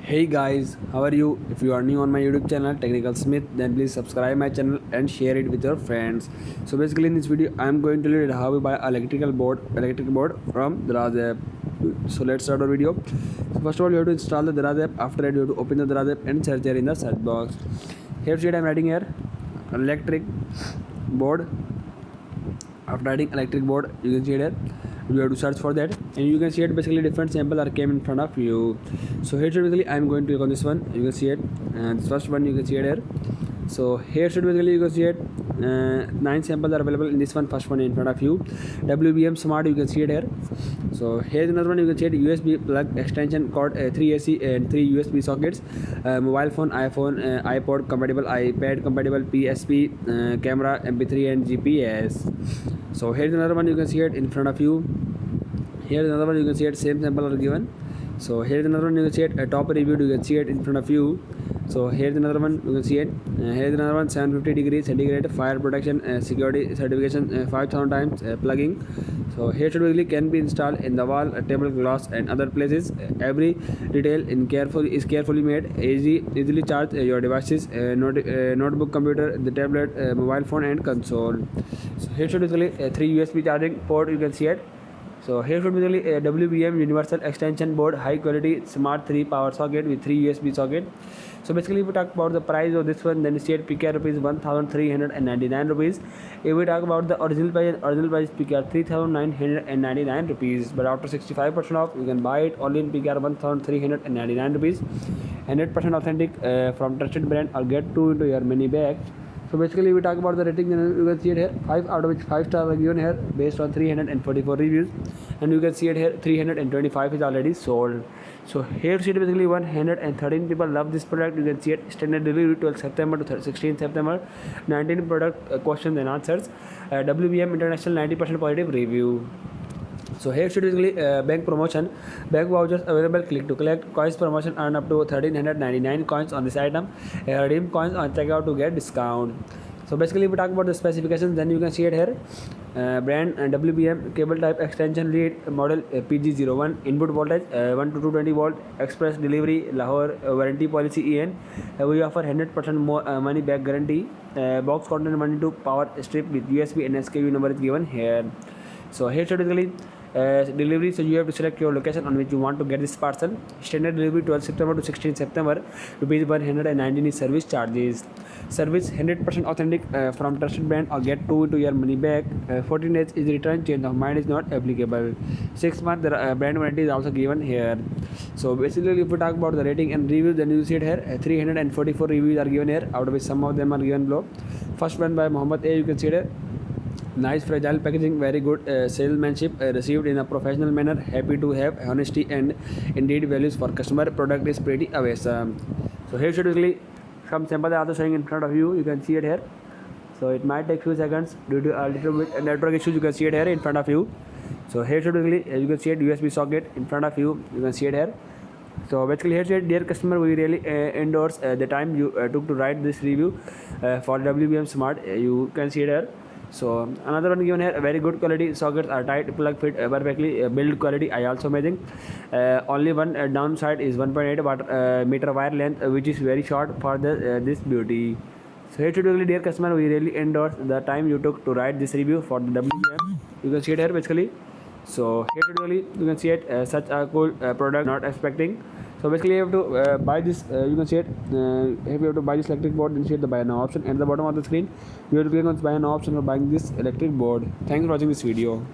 Hey guys, how are you? If you are new on my YouTube channel Technical Smith, then please subscribe my channel and share it with your friends. So basically in this video I am going to learn how to buy electric board from Daraz App. So let's start our video. So first of all you have to install the Daraz App. After that you have to open the Daraz App and search here in the search box. Here I am writing here electric board. After adding electric board you can see it here, you have to search for that and you can see it basically different sample are came in front of you. So here basically I am going to click on this one. You can see it, and this first one you can see it here. So here basically you can see it, 9 samples are available in this one. First one in front of you, WBM Smart, you can see it here. So here's another one. You can see it, USB plug extension cord, 3 AC and 3 USB sockets, mobile phone, iPhone, iPod compatible, iPad compatible, PSP, camera, MP3 and GPS. So here's another one. You can see it in front of you. Here's another one. You can see it, same sample are given. So here's another one. You can see it, top reviewed. You can see it in front of you. So here's another one. You can see it. Here's another one, 750 degrees centigrade fire protection, security certification, 5000 times plugging. So here basically can be installed in the wall, table, glass and other places. Every detail is carefully made. Easily charge your devices, notebook, computer, the tablet, mobile phone and console. So here basically 3 USB charging port. You can see it. So here should be a WBM universal extension board, high quality smart 3 power socket with 3 USB socket. So basically if we talk about the price of this one, then it's at PKR rupees 1399 rupees. If we talk about the original price PKR 3999 rupees, but after 65% off you can buy it only in PKR 1399 rupees. 100% authentic from trusted brand, or get 2 into your money back. So basically we talk about the rating, and you can see it here, 5 out of which 5 stars are given here based on 344 reviews, and you can see it here 325 is already sold. So here see it basically 113 people love this product. You can see it, standard delivery 12 September to 16 September, 19 product questions and answers, WBM International 90% positive review. So here basically bank promotion, bank vouchers available, click to collect, coins promotion, earn up to 1399 coins on this item, redeem coins on checkout to get discount. So basically if we talk about the specifications, then you can see it here, brand and WBM cable type extension lead, model PG01, input voltage 1 to 220 volt, express delivery, Lahore, warranty policy EN, we offer 100% more money back guarantee, box content 1 into power strip with USB and SKU number is given here. So here basically delivery, so you have to select your location on which you want to get this parcel. Standard delivery 12 September to 16 September, rupees 119 is service charges. Service 100% authentic from trusted brand, or get 2 into your money back. 14 days is return, change of mind is not applicable. 6 months brand warranty is also given here. So basically if we talk about the rating and reviews, then you see it here, 344 reviews are given here, out of which some of them are given below. First one by Muhammad A, you can see it here. Nice fragile packaging, very good salesmanship, received in a professional manner, happy to have honesty and indeed values for customer, product is pretty awesome. So here basically some samples are also showing in front of you. You can see it here. So it might take few seconds due to a little bit network issues. You can see it here in front of you. So here basically you can see it, USB socket in front of you. You can see it here. So basically here said, dear customer, we really endorse the time you took to write this review for WBM Smart. You can see it here. So another one given here, a very good quality sockets are tight, plug fit perfectly, build quality I also amazing. Only one downside is 1.8 meter wire length, which is very short for this beauty. So here basically, dear customer, we really endorse the time you took to write this review for the WBM. You can see it here basically. So here basically you can see it, such a cool product, not expecting. So basically you have to buy this, you can see it, if you have to buy this electric board, then see the buy now option, and at the bottom of the screen you have to click on buy now option for buying this electric board. Thanks for watching this video.